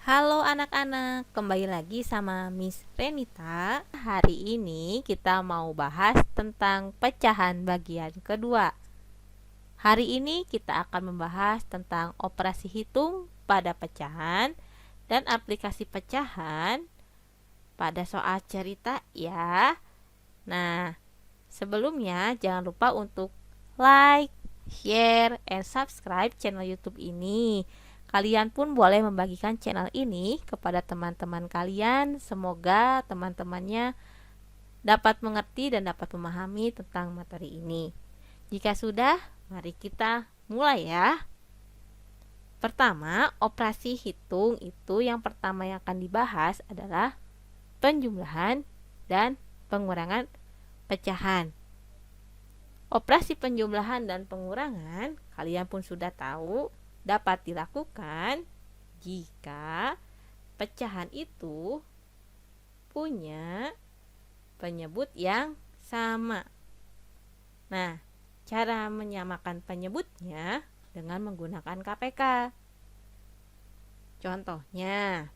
Halo anak-anak, kembali lagi sama Miss Renita. Hari ini kita mau bahas tentang pecahan bagian kedua. Hari ini kita akan membahas tentang operasi hitung pada pecahan dan aplikasi pecahan pada soal cerita ya. Nah, sebelumnya jangan lupa untuk like, share, and subscribe channel YouTube ini. Kalian pun boleh membagikan channel ini kepada teman-teman kalian. Semoga teman-temannya dapat mengerti dan dapat memahami tentang materi ini. Jika sudah, mari kita mulai ya. Pertama, operasi hitung itu yang pertama yang akan dibahas adalah penjumlahan dan pengurangan pecahan. Operasi penjumlahan dan pengurangan kalian pun sudah tahu dapat dilakukan jika pecahan itu punya penyebut yang sama. Nah, cara menyamakan penyebutnya dengan menggunakan KPK. Contohnya,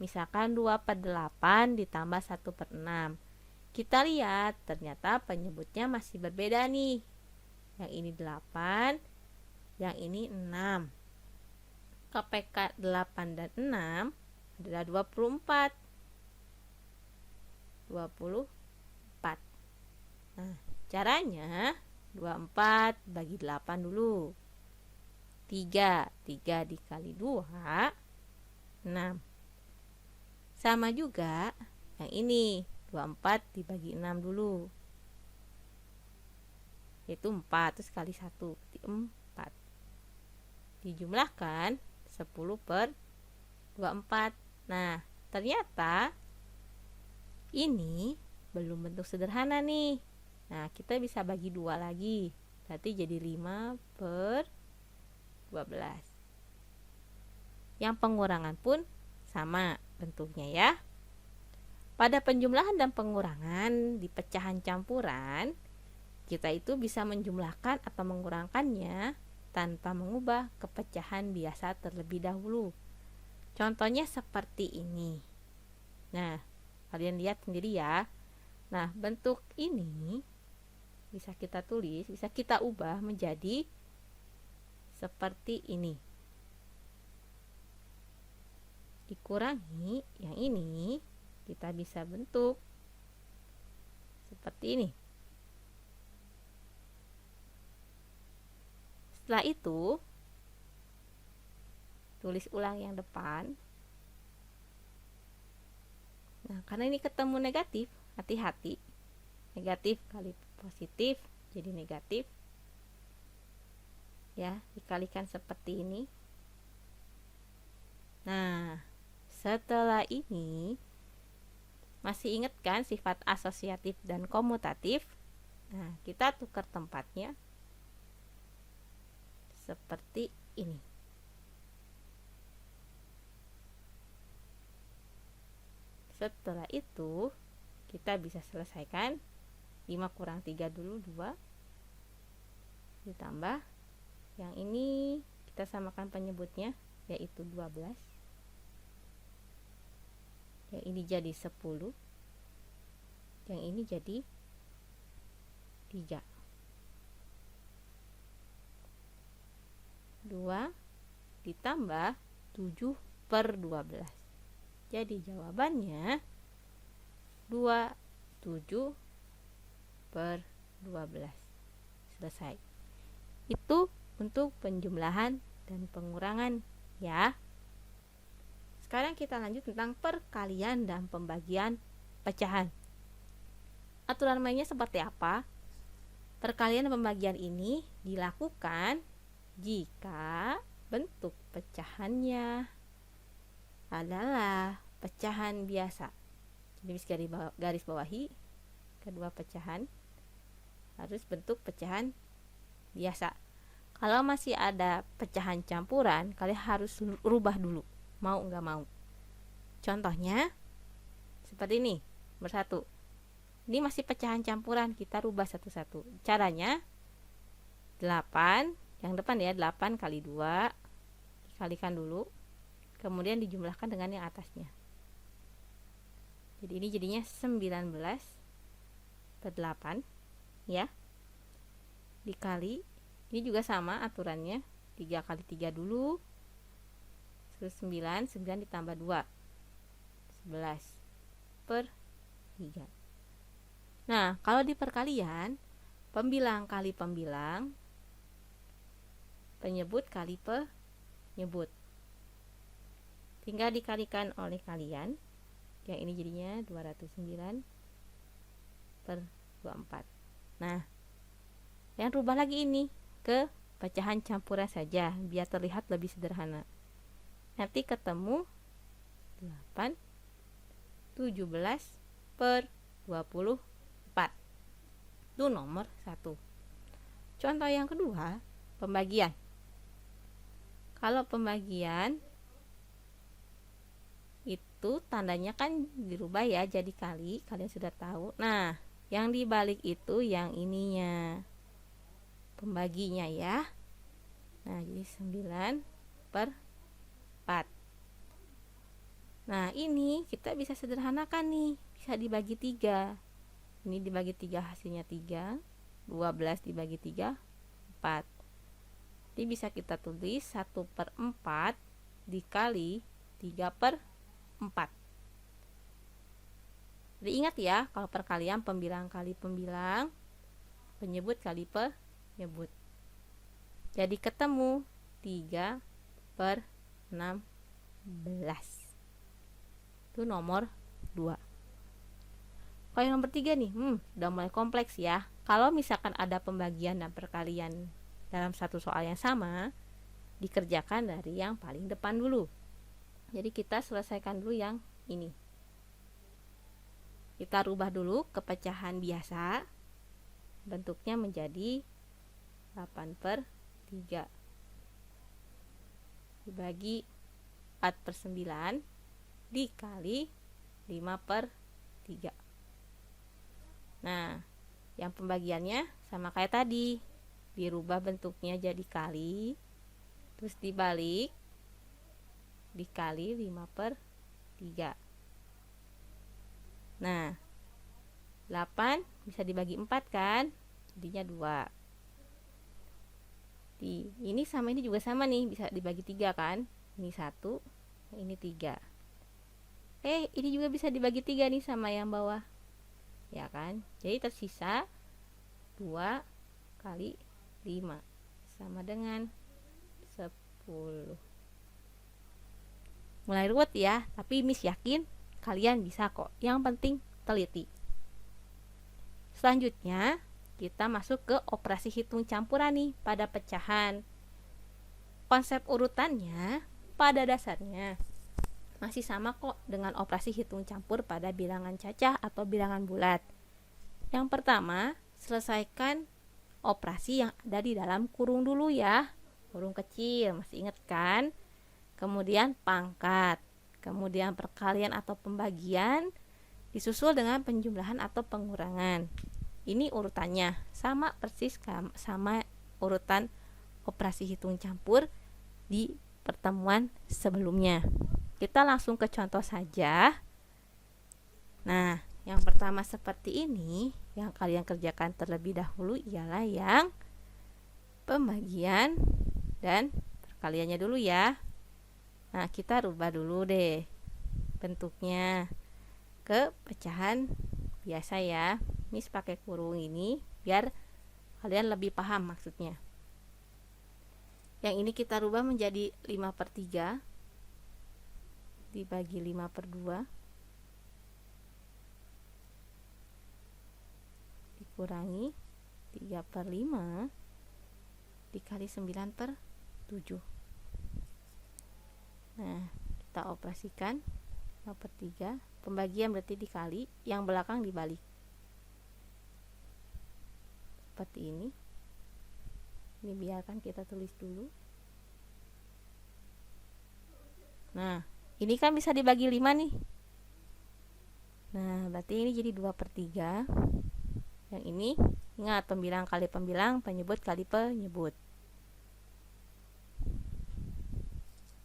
misalkan 2/8 ditambah 1/6. Kita lihat ternyata penyebutnya masih berbeda nih. Yang ini 8, yang ini 6. KPK 8 dan 6 adalah 24. 24. Nah, caranya 24 bagi 8 dulu. 3 dikali 2, 6. Sama juga yang ini, 24 dibagi 6 dulu, yaitu 4, terus kali 1 berarti 4. Dijumlahkan 10/24. Nah, ternyata ini belum bentuk sederhana nih. Nah, kita bisa bagi 2 lagi, berarti jadi 5/12. Yang pengurangan pun sama bentuknya ya. Pada penjumlahan dan pengurangan di pecahan campuran, kita itu bisa menjumlahkan atau mengurangkannya tanpa mengubah ke pecahan biasa terlebih dahulu. Contohnya seperti ini. Nah, kalian lihat sendiri ya. Nah, bentuk ini bisa kita tulis, bisa kita ubah menjadi seperti ini. Dikurangi yang ini, kita bisa bentuk seperti ini. Setelah itu, tulis ulang yang depan. Nah, karena ini ketemu negatif, hati-hati. Negatif kali positif jadi negatif. Ya, dikalikan seperti ini. Nah, setelah ini masih ingat kan sifat asosiatif dan komutatif? Nah, kita tukar tempatnya seperti ini. Setelah itu, kita bisa selesaikan 5 kurang 3 dulu, 2. Ditambah yang ini kita samakan penyebutnya, yaitu 12. Yang ini jadi 10. Yang ini jadi 3. 2 ditambah 7/12. Jadi jawabannya 27/12. Selesai. Itu untuk penjumlahan dan pengurangan ya. Sekarang kita lanjut tentang perkalian dan pembagian pecahan. Aturan mainnya seperti apa? Perkalian dan pembagian ini dilakukan jika bentuk pecahannya adalah pecahan biasa. Jadi bisa garis bawahi kedua pecahan harus bentuk pecahan biasa. Kalau masih ada pecahan campuran, kalian harus rubah dulu, mau nggak mau. Contohnya seperti ini, nomor 1. Ini masih pecahan campuran, kita rubah satu-satu. Caranya 8, yang depan ya, 8 kali 2 dikalikan dulu kemudian dijumlahkan dengan yang atasnya. Jadi ini jadinya 19/8 ya, dikali, ini juga sama aturannya, 3 kali 3 dulu, terus 9 ditambah 2, 11/3. Nah, kalau di perkalian, pembilang kali pembilang, penyebut kali penyebut, tinggal dikalikan oleh kalian. Yang ini jadinya 209/24. Nah, yang rubah lagi ini ke pecahan campuran saja biar terlihat lebih sederhana. Nanti ketemu 8 17/24. Itu nomor 1. Contoh yang kedua, pembagian. Kalau pembagian itu tandanya kan dirubah ya jadi kali, kalian sudah tahu. Nah, yang dibalik itu yang ininya, pembaginya ya. Nah, jadi 9/4. Nah, ini kita bisa sederhanakan nih, bisa dibagi 3. Ini dibagi 3 hasilnya 3, 12 dibagi 3, 4. Jadi bisa kita tulis 1/4 dikali 3/4. Jadi ingat ya, kalau perkalian pembilang kali pembilang, penyebut kali penyebut. Jadi ketemu 3/16. Itu nomor 2. Kalau yang nomor 3 nih, udah mulai kompleks ya. Kalau misalkan ada pembagian dan perkalian dalam satu soal yang sama, dikerjakan dari yang paling depan dulu. Jadi kita selesaikan dulu yang ini. Kita rubah dulu ke pecahan biasa. Bentuknya menjadi 8/3 dibagi 4/9 dikali 5/3. Nah, yang pembagiannya sama kayak tadi, dirubah bentuknya jadi kali, terus dibalik dikali 5/3. Nah, 8 bisa dibagi 4 kan, jadinya 2. Ini sama ini juga sama nih, bisa dibagi 3 kan, ini 1, ini 3. Ini juga bisa dibagi 3 nih sama yang bawah, ya kan. Jadi tersisa 2 kali 5 sama dengan 10. Mulai ruwet ya, tapi Miss yakin kalian bisa kok. Yang penting teliti. Selanjutnya kita masuk ke operasi hitung campuran nih pada pecahan. Konsep urutannya pada dasarnya masih sama kok dengan operasi hitung campur pada bilangan cacah atau bilangan bulat. Yang pertama, selesaikan operasi yang ada di dalam kurung dulu ya. Kurung kecil, masih ingat kan? Kemudian pangkat, kemudian perkalian atau pembagian, disusul dengan penjumlahan atau pengurangan. Ini urutannya sama persis sama urutan operasi hitung campur di pertemuan sebelumnya. Kita langsung ke contoh saja. Nah, yang pertama seperti ini, yang kalian kerjakan terlebih dahulu ialah yang pembagian dan perkaliannya dulu ya. Nah, kita rubah dulu deh bentuknya ke pecahan biasa ya. Miss pakai kurung ini biar kalian lebih paham maksudnya. Yang ini kita rubah menjadi 5/3 dibagi 5/2 dikurangi 3/5 dikali 9/7. Nah, kita operasikan 5/3, pembagian berarti dikali, yang belakang dibalik. Seperti ini. Ini biarkan kita tulis dulu. Nah, ini kan bisa dibagi 5 nih. Nah, berarti ini jadi 2/3. Yang ini, ingat pembilang kali pembilang, penyebut kali penyebut.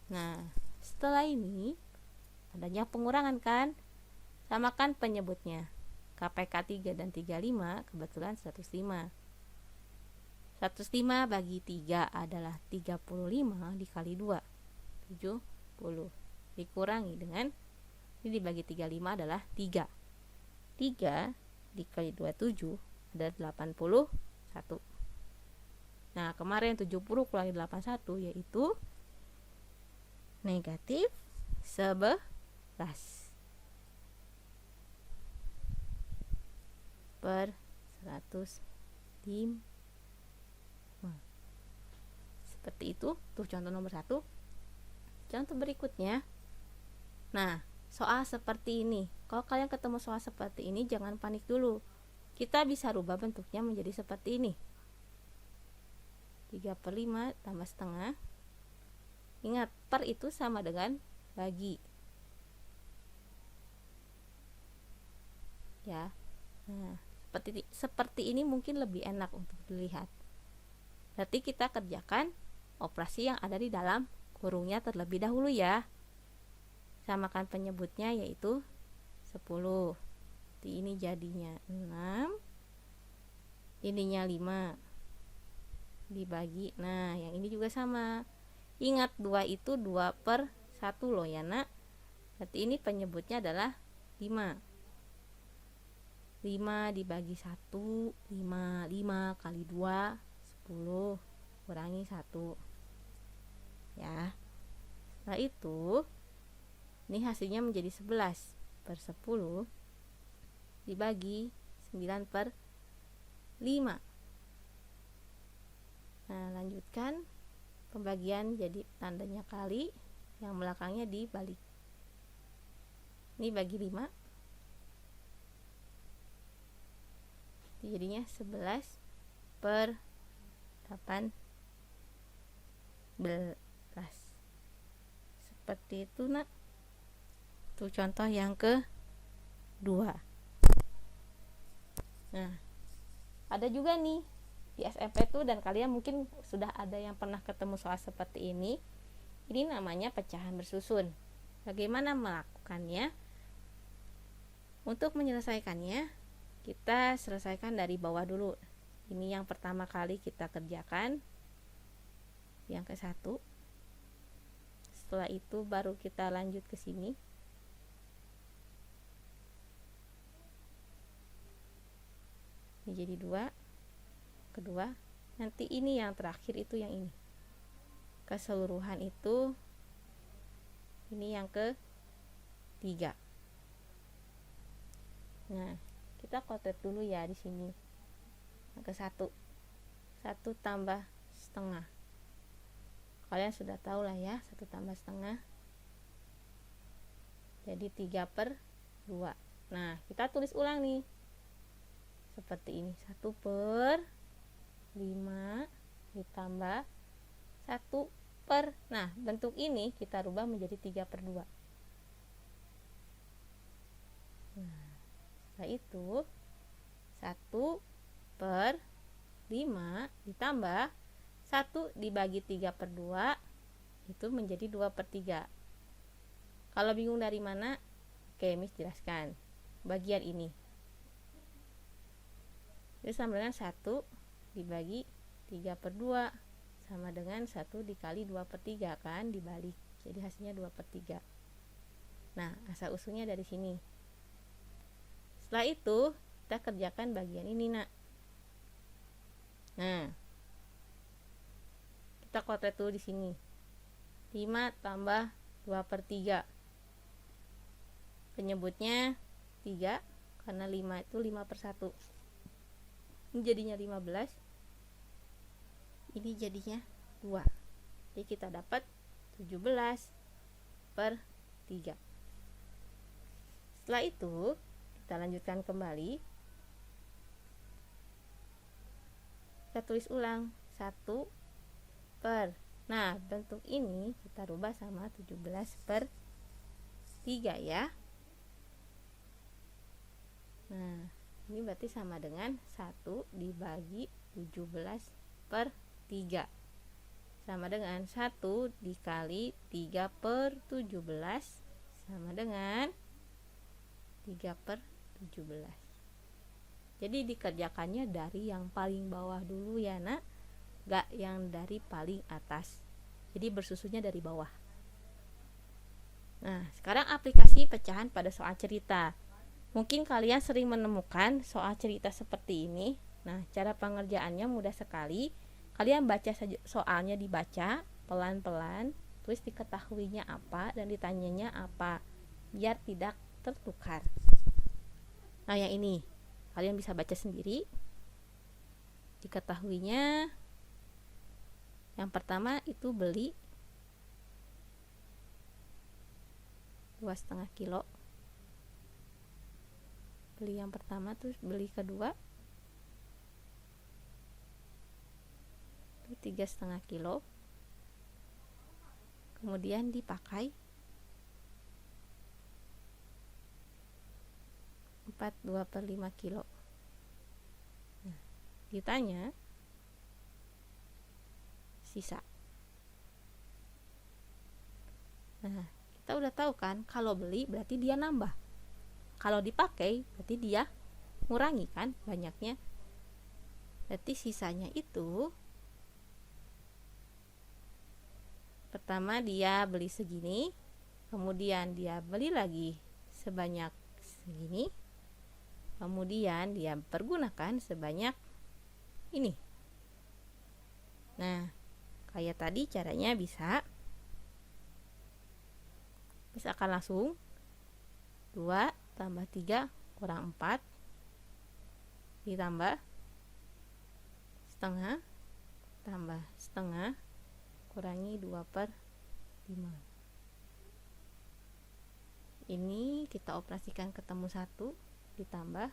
Nah, setelah ini adanya pengurangan kan, samakan penyebutnya. KPK 3 dan 35 kebetulan 105. 105 bagi 3 adalah 35 dikali 2, 70. Dikurangi dengan, ini dibagi 35 adalah 3. 3 dikali 27 adalah 81. Nah, kemarin 70 kurangi 81 yaitu negatif 11 per 105. Seperti itu tuh contoh nomor 1. Contoh berikutnya. Nah, soal seperti ini, kalau kalian ketemu soal seperti ini jangan panik dulu. Kita bisa rubah bentuknya menjadi seperti ini. 3/5 tambah setengah. Ingat, per itu sama dengan bagi. Ya. Nah, seperti ini mungkin lebih enak untuk dilihat. Berarti kita kerjakan operasi yang ada di dalam kurungnya terlebih dahulu ya. Samakan penyebutnya yaitu 10. Ini jadinya 6. Ininya 5 dibagi. Nah, yang ini juga sama. Ingat 2 itu 2/1 loh ya nak. Berarti ini penyebutnya adalah 5. 5 dibagi 1, 5. 5 kali 2, 10. Kurangi 1. Ya. Setelah itu, ini hasilnya menjadi 11/10 dibagi 9/5. Nah, lanjutkan pembagian jadi tandanya kali, yang belakangnya dibalik. Ini bagi 5. Jadinya 11/18. Seperti itu nak. Itu contoh yang kedua. Nah, ada juga nih di SMP tuh, dan kalian mungkin sudah ada yang pernah ketemu soal seperti ini. Ini namanya pecahan bersusun. Bagaimana melakukannya? Untuk menyelesaikannya, kita selesaikan dari bawah dulu. Ini yang pertama kali kita kerjakan, yang ke-1. Setelah itu baru kita lanjut ke sini. Ini jadi 2. Kedua, nanti ini yang terakhir itu yang ini. Keseluruhan itu ini yang ke-3. Nah, kita kotek dulu ya di sini. Yang ke-1. 1 tambah setengah. Kalian sudah tahu lah ya, 1 tambah setengah. Jadi 3/2. Nah, kita tulis ulang nih. Seperti ini. 1/5 ditambah 1 per. Nah, bentuk ini kita rubah menjadi 3/2. Nah, setelah itu 1/5 ditambah 1 dibagi 3/2 itu menjadi 2/3. Kalau bingung dari mana, oke, Miss jelaskan. Bagian ini. Itu sama dengan 1 dibagi 3/2 sama dengan 1 dikali 2/3 kan, dibalik. Jadi hasilnya 2/3. Nah, asal usulnya dari sini. Setelah itu, kita kerjakan bagian ini nak. Nah, kita kotret dulu di sini. 5 tambah 2/3. Penyebutnya 3 karena 5 itu 5/1. Ini jadinya 15. Ini jadinya 2. Jadi kita dapat 17/3. Setelah itu, kita lanjutkan kembali. Kita tulis ulang 1 per. Nah, bentuk ini kita rubah sama 17/3 ya. Nah, ini berarti sama dengan 1 dibagi 17/3 sama dengan 1 dikali 3/17 sama dengan 3/17. Jadi dikerjakannya dari yang paling bawah dulu ya nak, gak yang dari paling atas. Jadi bersusunnya dari bawah. Nah, sekarang aplikasi pecahan pada soal cerita. Mungkin kalian sering menemukan soal cerita seperti ini. Nah, cara pengerjaannya mudah sekali. Kalian baca saja soalnya, dibaca pelan-pelan, terus diketahuinya apa dan ditanyanya apa, biar tidak tertukar. Nah, yang ini kalian bisa baca sendiri. Diketahuinya yang pertama itu beli 2,5 kilo. Beli yang pertama, terus beli kedua itu 3,5 kilo. Kemudian dipakai 4/2/5 kilo. Nah, ditanya sisa. Nah, kita udah tahu kan, kalau beli berarti dia nambah, kalau dipakai berarti dia ngurangi kan banyaknya. Berarti sisanya itu, pertama dia beli segini, kemudian dia beli lagi sebanyak segini, kemudian dia pergunakan sebanyak ini. Nah, kayak tadi caranya misalkan langsung 2 tambah 3 kurang 4 ditambah setengah tambah setengah kurangi 2/5. Ini kita operasikan ketemu 1 ditambah.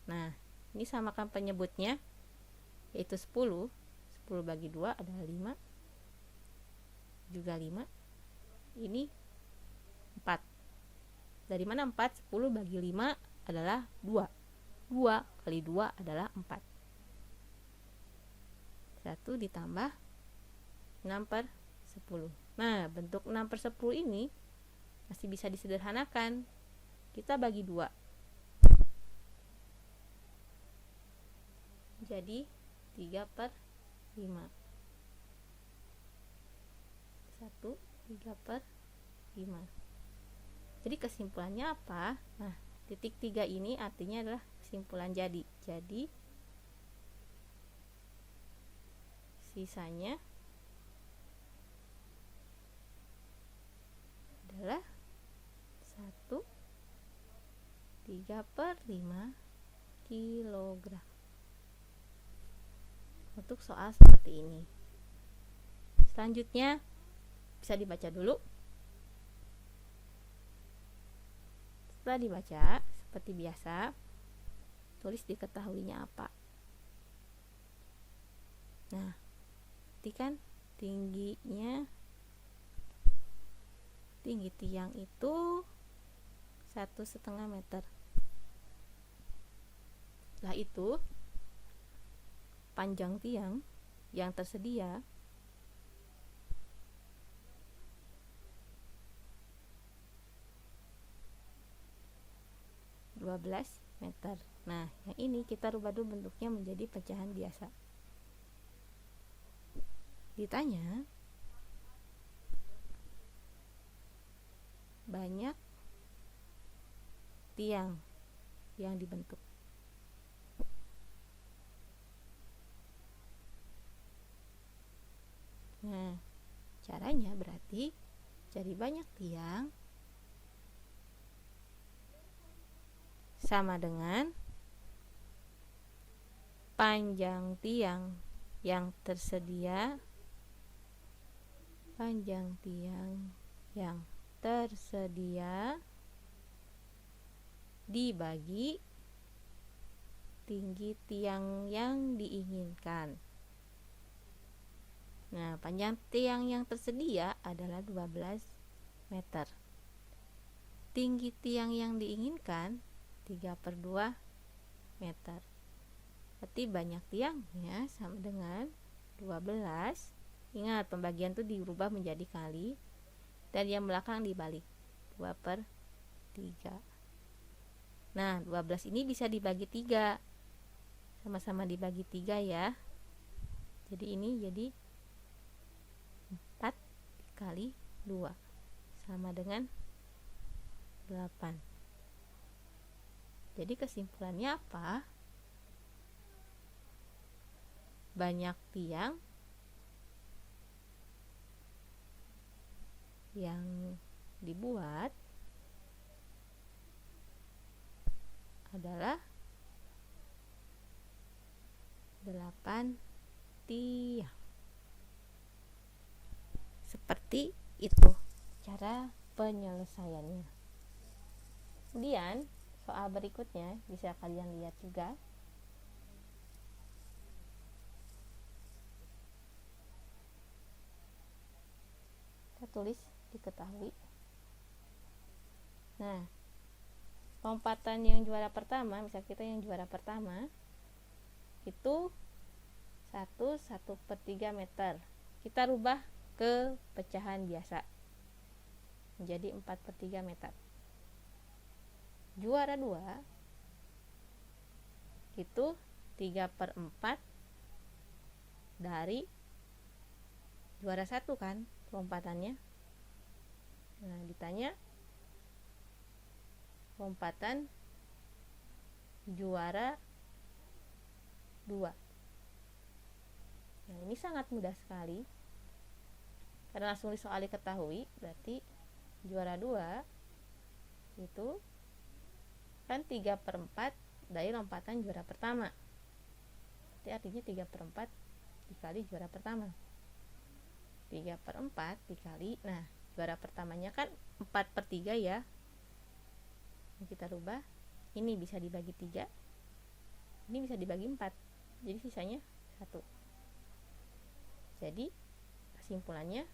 Nah, ini samakan penyebutnya, yaitu 10. 10 bagi 2 adalah 5, juga 5. Ini 4. Dari mana 4? 10 bagi 5 adalah 2. 2 kali 2 adalah 4. 1 ditambah 6/10. Nah, bentuk 6/10 ini masih bisa disederhanakan. Kita bagi 2. Jadi 3/5. 1 3/5. Jadi kesimpulannya apa? Nah, titik 3 ini artinya adalah kesimpulan jadi. Jadi sisanya adalah 1 3/5 kilogram. Untuk soal seperti ini. Selanjutnya bisa dibaca dulu. Setelah dibaca, seperti biasa, tulis diketahuinya apa. Nah, kan tingginya, tinggi tiang itu 1,5 meter. Setelah itu, panjang tiang yang tersedia 12 meter. Nah, yang ini kita rubah dulu bentuknya menjadi pecahan biasa. Ditanya banyak tiang yang dibentuk. Nah, caranya berarti cari banyak tiang sama dengan panjang tiang yang tersedia, panjang tiang yang tersedia dibagi tinggi tiang yang diinginkan. Nah, panjang tiang yang tersedia adalah 12 meter. Tinggi tiang yang diinginkan 3/2 meter. Berarti banyak tiangnya sama dengan 12 Ingat, pembagian itu dirubah menjadi kali, dan yang belakang dibalik, 2/3. Nah, 12 ini bisa dibagi 3. Sama-sama dibagi 3 ya. Jadi ini jadi 4 kali 2 sama dengan 8. Jadi kesimpulannya apa? Banyak tiang yang dibuat adalah 8 tiang. Seperti itu cara penyelesaiannya. Kemudian soal berikutnya bisa kalian lihat juga. Kita tulis diketahui. Nah, lompatan yang juara pertama, misal kita yang juara pertama itu 1/3 meter. Kita rubah ke pecahan biasa menjadi 4/3 meter. Juara 2 itu 3/4 dari juara 1 kan lompatannya. Nah, ditanya lompatan juara 2. Nah, ini sangat mudah sekali. Karena langsung soal diketahui, berarti juara 2 itu kan 3/4 dari lompatan juara pertama. Jadi artinya 3/4 dikali juara pertama. 3/4 dikali, nah juara pertamanya kan 4/3 ya. Kita rubah, ini bisa dibagi 3, ini bisa dibagi 4, jadi sisanya 1. Jadi kesimpulannya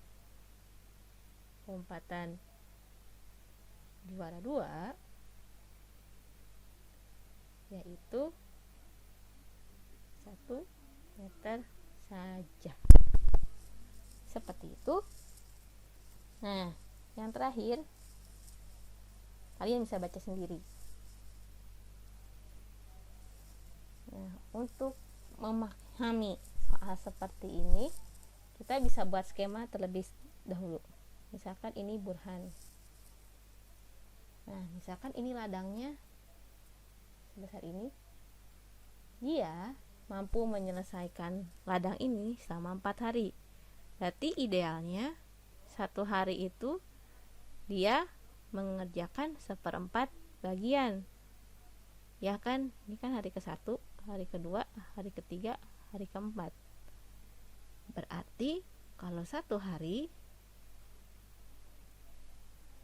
lompatan juara 2 yaitu 1 meter saja. Seperti itu. Nah, yang terakhir kalian bisa baca sendiri. Nah, untuk memahami soal seperti ini, kita bisa buat skema terlebih dahulu. Misalkan ini Burhan. Nah, misalkan ini ladangnya sebesar ini. Dia mampu menyelesaikan ladang ini selama 4 hari. Berarti idealnya 1 hari itu dia mengerjakan 1/4 bagian. Ya kan, ini kan hari ke-1, hari kedua, hari ketiga, hari keempat. Berarti kalau 1 hari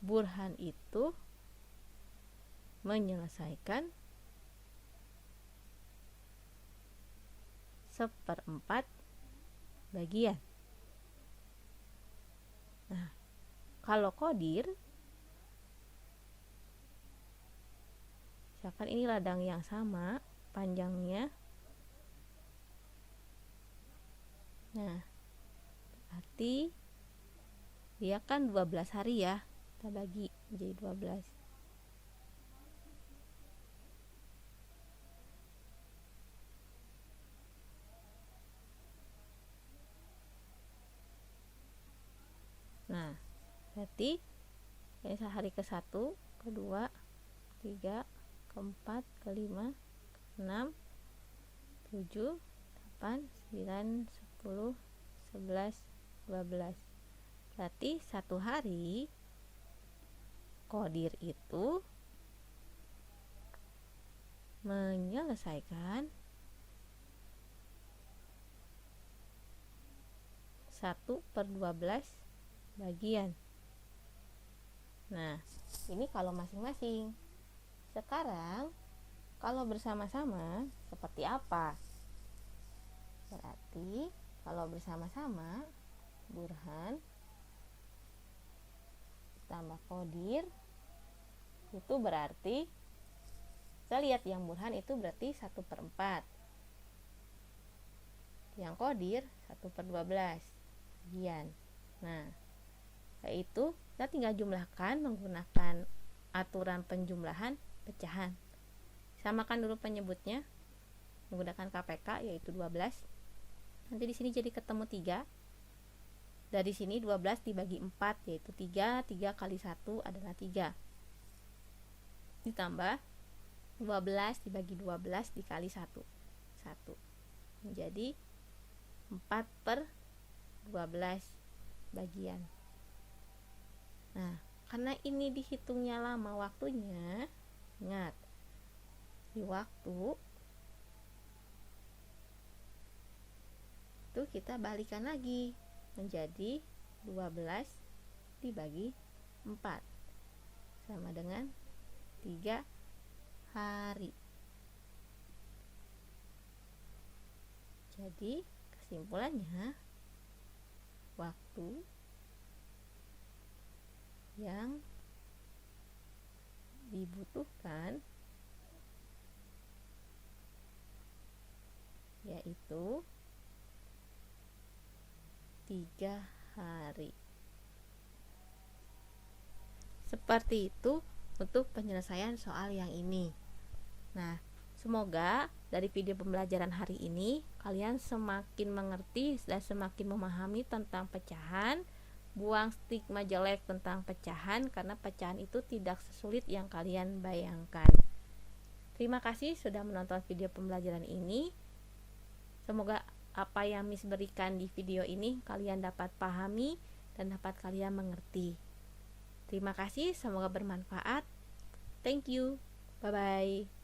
Burhan itu menyelesaikan 1/4 bagian. Nah, kalau Qadir, misalkan ini ladang yang sama panjangnya. Nah, berarti dia kan 12 hari ya. Kita bagi menjadi 12. Nah, berarti ini hari ke-1, kedua, ketiga, keempat, kelima, keenam, 7, 8, 9, 10, 11, 12. Berarti 1 hari Qadir itu menyelesaikan 1/12 bagian. Nah, ini kalau masing-masing. Sekarang kalau bersama-sama seperti apa? Berarti kalau bersama-sama Burhan tambah Qadir itu berarti, kita lihat yang Burhan itu berarti 1/4, yang Qadir 1/12. bagian. Nah, yaitu kita tinggal jumlahkan menggunakan aturan penjumlahan pecahan. Samakan dulu penyebutnya menggunakan KPK yaitu 12. Nanti di sini jadi ketemu 3. Dari sini 12 dibagi 4 yaitu 3. 3 kali 1 adalah 3. Ditambah 12 dibagi 12 dikali 1. 1. Menjadi 4/12 bagian. Nah, karena ini dihitungnya lama waktunya, ingat, di waktu itu kita balikan lagi menjadi 12 dibagi 4 sama dengan 3 hari. Jadi kesimpulannya, waktu yang dibutuhkan yaitu 3 hari. Seperti itu untuk penyelesaian soal yang ini. Nah, semoga dari video pembelajaran hari ini kalian semakin mengerti dan semakin memahami tentang pecahan. Buang stigma jelek tentang pecahan, karena pecahan itu tidak sesulit yang kalian bayangkan. Terima kasih sudah menonton video pembelajaran ini. Semoga apa yang Miss berikan di video ini kalian dapat pahami dan dapat kalian mengerti. Terima kasih, semoga bermanfaat. Thank you. Bye-bye.